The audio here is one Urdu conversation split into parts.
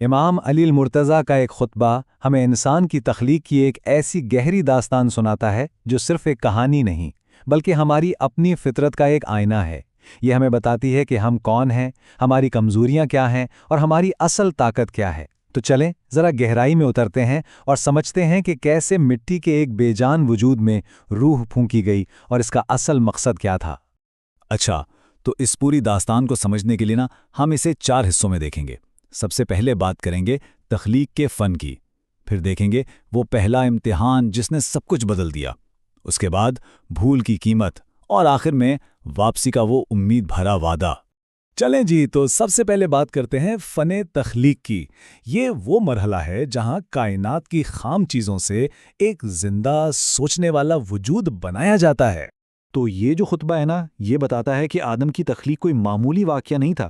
امام علی المرتضیٰ کا ایک خطبہ ہمیں انسان کی تخلیق کی ایک ایسی گہری داستان سناتا ہے جو صرف ایک کہانی نہیں بلکہ ہماری اپنی فطرت کا ایک آئینہ ہے۔ یہ ہمیں بتاتی ہے کہ ہم کون ہیں، ہماری کمزوریاں کیا ہیں اور ہماری اصل طاقت کیا ہے۔ تو چلیں ذرا گہرائی میں اترتے ہیں اور سمجھتے ہیں کہ کیسے مٹی کے ایک بے جان وجود میں روح پھونکی گئی اور اس کا اصل مقصد کیا تھا۔ اچھا، تو اس پوری داستان کو سمجھنے کے لیے ہم اسے 4 حصوں میں دیکھیں گے۔ سب سے پہلے بات کریں گے تخلیق کے فن کی، پھر دیکھیں گے وہ پہلا امتحان جس نے سب کچھ بدل دیا، اس کے بعد بھول کی قیمت، اور آخر میں واپسی کا وہ امید بھرا وعدہ۔ چلیں جی، تو سب سے پہلے بات کرتے ہیں فن تخلیق کی۔ یہ وہ مرحلہ ہے جہاں کائنات کی خام چیزوں سے ایک زندہ سوچنے والا وجود بنایا جاتا ہے۔ تو یہ جو خطبہ ہے یہ بتاتا ہے کہ آدم کی تخلیق کوئی معمولی واقعہ نہیں تھا،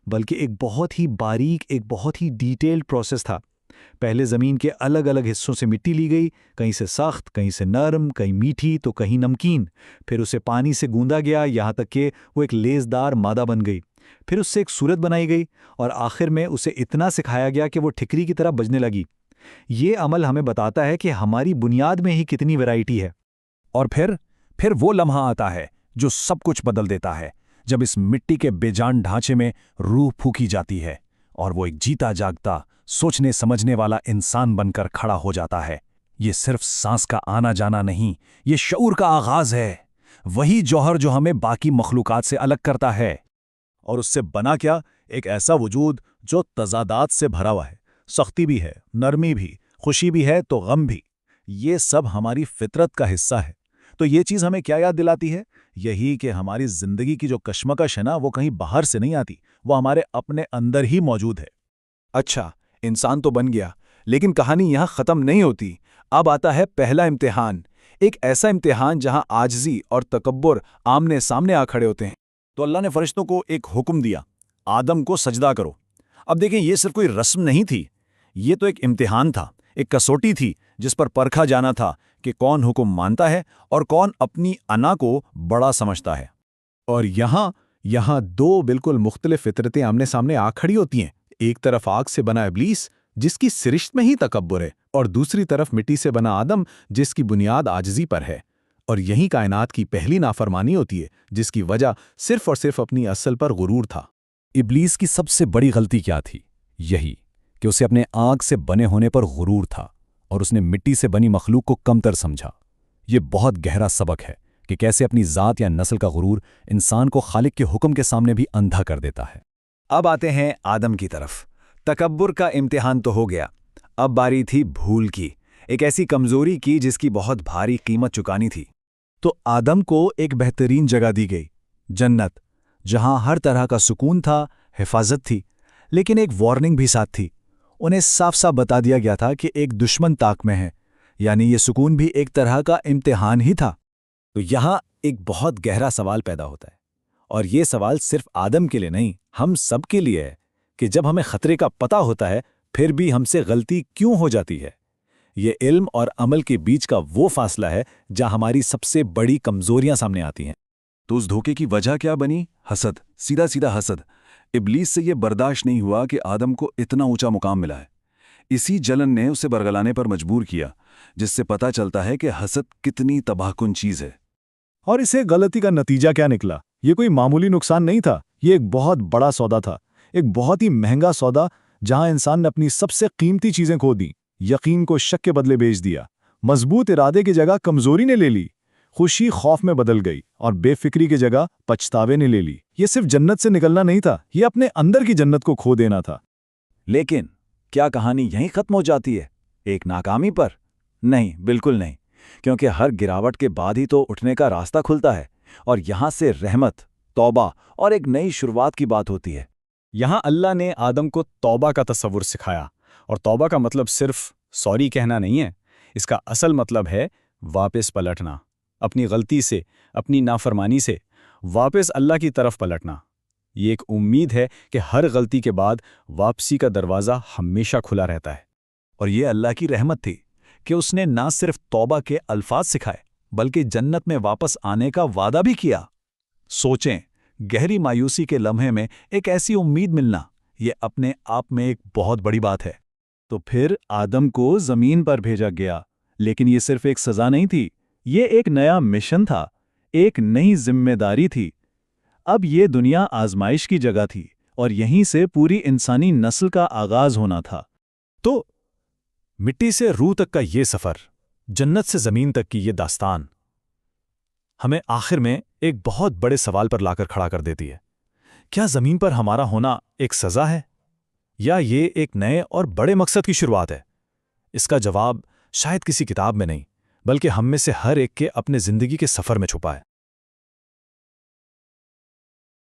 بلکہ ایک بہت ہی باریک، ایک بہت ہی ڈیٹیلڈ پروسیس تھا۔ پہلے زمین کے الگ الگ حصوں سے مٹی لی گئی، کہیں سے سخت، کہیں سے نرم، کہیں میٹھی تو کہیں نمکین۔ پھر اسے پانی سے گوندا گیا یہاں تک کہ وہ ایک لیزدار مادہ بن گئی۔ پھر اس سے ایک صورت بنائی گئی اور آخر میں اسے اتنا سکھایا گیا کہ وہ ٹھکری کی طرح بجنے لگی۔ یہ عمل ہمیں بتاتا ہے کہ ہماری بنیاد میں ہی کتنی ویرائٹی ہے۔ اور پھر وہ لمحہ آتا ہے جو سب کچھ بدل دیتا ہے، جب اس مٹی کے بے جان ڈھانچے میں روح پھونکی جاتی ہے اور وہ ایک جیتا جاگتا، سوچنے سمجھنے والا انسان بن کر کھڑا ہو جاتا ہے۔ یہ صرف سانس کا آنا جانا نہیں، یہ شعور کا آغاز ہے، وہی جوہر جو ہمیں باقی مخلوقات سے الگ کرتا ہے۔ اور اس سے بنا کیا؟ ایک ایسا وجود جو تضادات سے بھرا ہوا ہے، سختی بھی ہے، نرمی بھی، خوشی بھی ہے تو غم بھی۔ یہ سب ہماری فطرت کا حصہ ہے۔ تو یہ چیز ہمیں کیا یاد دلاتی ہے؟ یہی کہ ہماری زندگی کی جو کشمکش ہے وہ کہیں باہر سے نہیں آتی، وہ ہمارے اپنے اندر ہی موجود ہے۔ اچھا، انسان تو بن گیا، لیکن کہانی یہاں ختم نہیں ہوتی۔ اب آتا ہے پہلا امتحان، ایک ایسا امتحان جہاں عاجزی اور تکبر آمنے سامنے آ کھڑے ہوتے ہیں۔ تو اللہ نے فرشتوں کو ایک حکم دیا، آدم کو سجدہ کرو۔ اب دیکھیں، یہ صرف کوئی رسم نہیں تھی، یہ تو ایک امتحان تھا، ایک کسوٹی تھی جس پر پرکھا جانا تھا کہ کون حکم مانتا ہے اور کون اپنی انا کو بڑا سمجھتا ہے۔ اور یہاں 2 بالکل مختلف فطرتیں آمنے سامنے آ کھڑی ہوتی ہیں۔ ایک طرف آگ سے بنا ابلیس جس کی سرشت میں ہی تکبر ہے، اور دوسری طرف مٹی سے بنا آدم جس کی بنیاد عاجزی پر ہے۔ اور یہی کائنات کی پہلی نافرمانی ہوتی ہے جس کی وجہ صرف اور صرف اپنی اصل پر غرور تھا۔ ابلیس کی سب سے بڑی غلطی کیا تھی؟ یہی کہ اسے اپنے آگ سے بنے ہونے پر غرور تھا اور اس نے مٹی سے بنی مخلوق کو کمتر سمجھا۔ یہ بہت گہرا سبق ہے کہ کیسے اپنی ذات یا نسل کا غرور انسان کو خالق کے حکم کے سامنے بھی اندھا کر دیتا ہے۔ اب آتے ہیں آدم کی طرف۔ تکبر کا امتحان تو ہو گیا، اب باری تھی بھول کی، ایک ایسی کمزوری کی جس کی بہت بھاری قیمت چکانی تھی۔ تو آدم کو ایک بہترین جگہ دی گئی، جنت، جہاں ہر طرح کا سکون تھا، حفاظت تھی، لیکن ایک وارننگ بھی ساتھ تھی۔ انہیں صاف صاف بتا دیا گیا تھا کہ ایک دشمن طاق میں ہے، یعنی یہ سکون بھی ایک طرح کا امتحان ہی تھا۔ تو یہاں ایک بہت گہرا سوال پیدا ہوتا ہے، اور یہ سوال صرف آدم کے لیے نہیں، ہم سب کے لیے ہے کہ جب ہمیں خطرے کا پتہ ہوتا ہے پھر بھی ہم سے غلطی کیوں ہو جاتی ہے؟ یہ علم اور عمل کے بیچ کا وہ فاصلہ ہے جہاں ہماری سب سے بڑی کمزوریاں سامنے آتی ہیں۔ تو اس دھوکے کی وجہ کیا بنی؟ حسد، سیدھا سیدھا حسد۔ ابلیس سے یہ برداشت نہیں ہوا کہ آدم کو اتنا اونچا مقام ملا ہے۔ اسی جلن نے اسے برگلانے پر مجبور کیا، جس سے پتہ چلتا ہے کہ حسد کتنی تباہ کن چیز ہے۔ اور اسے غلطی کا نتیجہ کیا نکلا؟ یہ کوئی معمولی نقصان نہیں تھا، یہ ایک بہت بڑا سودا تھا، ایک بہت ہی مہنگا سودا جہاں انسان نے اپنی سب سے قیمتی چیزیں کھو دیں، یقین کو شک کے بدلے بیچ دیا، مضبوط ارادے کی جگہ کمزوری نے لے لی، خوشی خوف میں بدل گئی، اور بے فکری کی جگہ پچھتاوے نے لے لی۔ یہ صرف جنت سے نکلنا نہیں تھا، یہ اپنے اندر کی جنت کو کھو دینا تھا۔ لیکن کیا کہانی یہیں ختم ہو جاتی ہے، ایک ناکامی پر؟ نہیں، بالکل نہیں، کیونکہ ہر گراوٹ کے بعد ہی تو اٹھنے کا راستہ کھلتا ہے، اور یہاں سے رحمت، توبہ اور ایک نئی شروعات کی بات ہوتی ہے۔ یہاں اللہ نے آدم کو توبہ کا تصور سکھایا، اور توبہ کا مطلب صرف سوری کہنا نہیں ہے، اس کا اصل مطلب ہے واپس پلٹنا، اپنی غلطی سے، اپنی نافرمانی سے واپس اللہ کی طرف پلٹنا۔ یہ ایک امید ہے کہ ہر غلطی کے بعد واپسی کا دروازہ ہمیشہ کھلا رہتا ہے۔ اور یہ اللہ کی رحمت تھی کہ اس نے نہ صرف توبہ کے الفاظ سکھائے بلکہ جنت میں واپس آنے کا وعدہ بھی کیا۔ سوچیں، گہری مایوسی کے لمحے میں ایک ایسی امید ملنا، یہ اپنے آپ میں ایک بہت بڑی بات ہے۔ تو پھر آدم کو زمین پر بھیجا گیا، لیکن یہ صرف ایک سزا نہیں تھی، یہ ایک نیا مشن تھا، ایک نئی ذمہ داری تھی۔ اب یہ دنیا آزمائش کی جگہ تھی، اور یہیں سے پوری انسانی نسل کا آغاز ہونا تھا۔ تو مٹی سے روح تک کا یہ سفر، جنت سے زمین تک کی یہ داستان، ہمیں آخر میں ایک بہت بڑے سوال پر لا کر کھڑا کر دیتی ہے۔ کیا زمین پر ہمارا ہونا ایک سزا ہے، یا یہ ایک نئے اور بڑے مقصد کی شروعات ہے؟ اس کا جواب شاید کسی کتاب میں نہیں، بلکہ ہم میں سے ہر ایک کے اپنے زندگی کے سفر میں چھپا ہے۔